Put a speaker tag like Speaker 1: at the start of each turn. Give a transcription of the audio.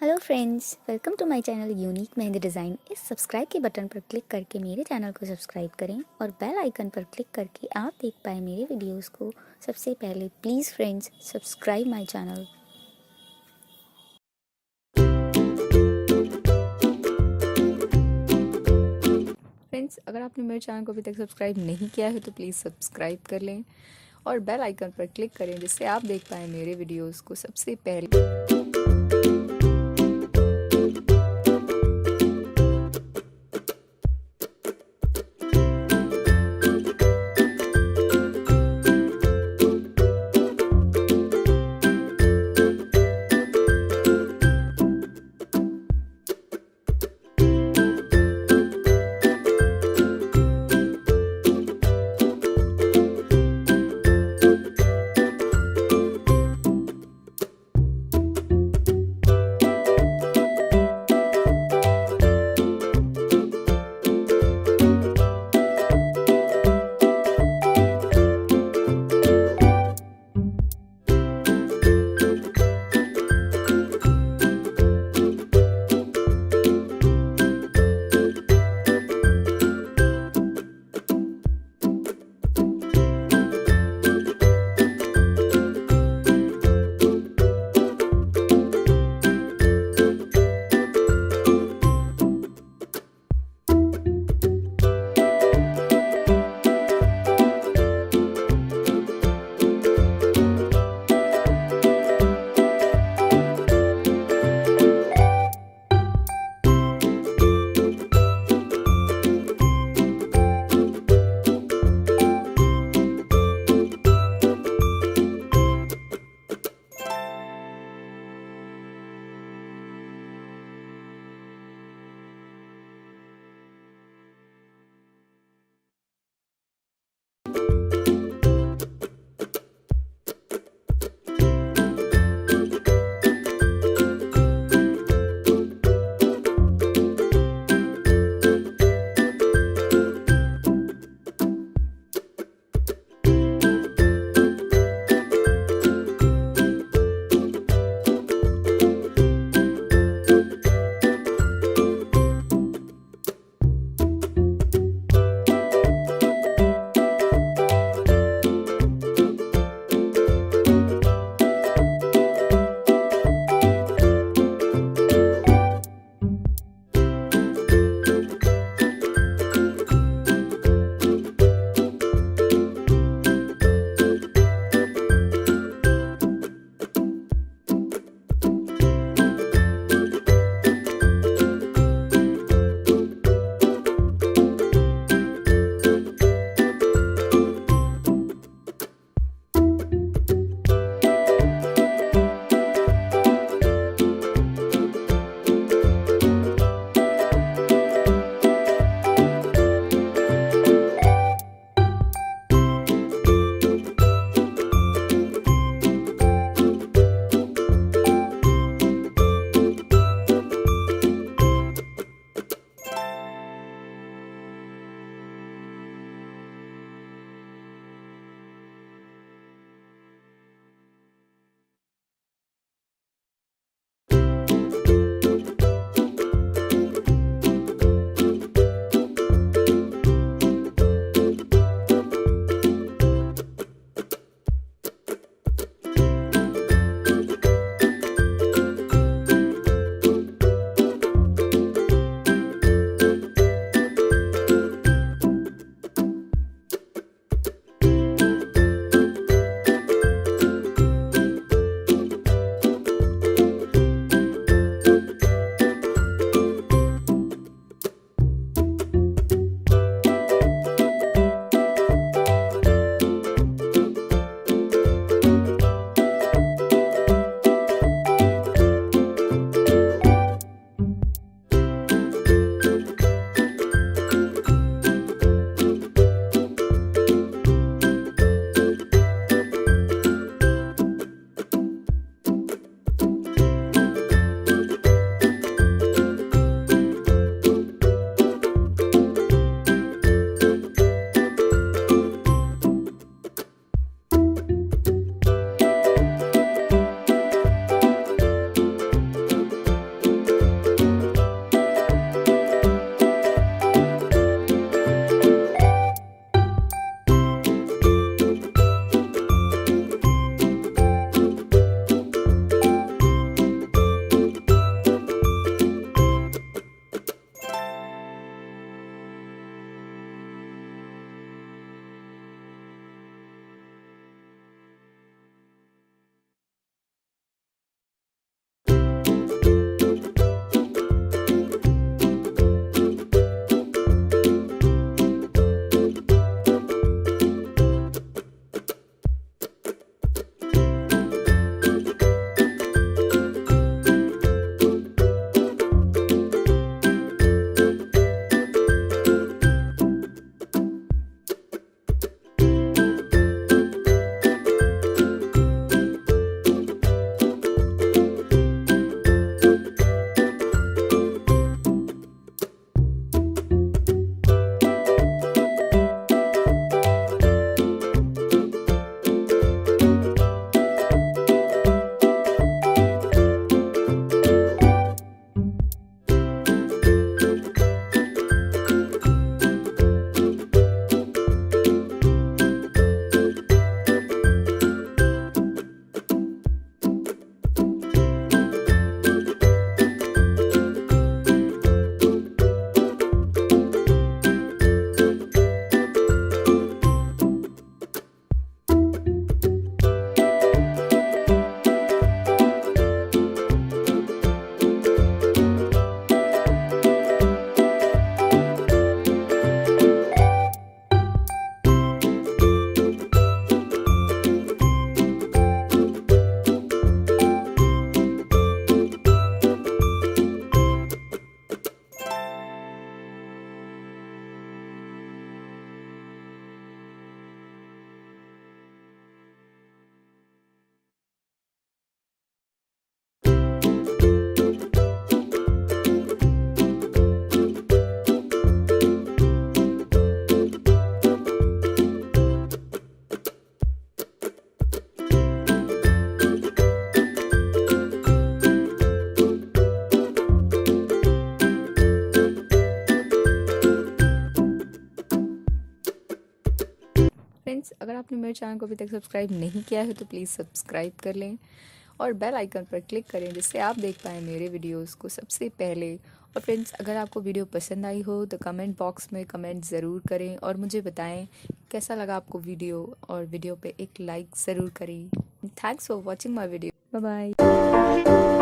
Speaker 1: Hello friends, welcome to my channel unique mehndi design. इस subscribe के button पर click करके मेरे चैनल को सब्सक्राइब करें और बेल आइकन पर क्लिक करके आप देख पाएँ मेरे वीडियोस को सबसे पहले। Please friends, subscribe my channel.
Speaker 2: Friends, अगर आपने मेरे चैनल को अभी तक सब्सक्राइब नहीं किया है तो प्लीज़ सब्सक्राइब कर लें और बेल आइकन पर क्लिक करें जिससे आप देख पाएँ मेरे वीडियोस को सबसे पहले। आपने मेरे चैनल को अभी तक सब्सक्राइब नहीं किया है तो प्लीज़ सब्सक्राइब कर लें और बेल आइकन पर क्लिक करें जिससे आप देख पाएँ मेरे वीडियोस को सबसे पहले। और फ्रेंड्स, अगर आपको वीडियो पसंद आई हो तो कमेंट बॉक्स में कमेंट ज़रूर करें और मुझे बताएं कैसा लगा आपको वीडियो, और वीडियो पे एक लाइक ज़रूर करें। Thanks for watching my video. Bye bye.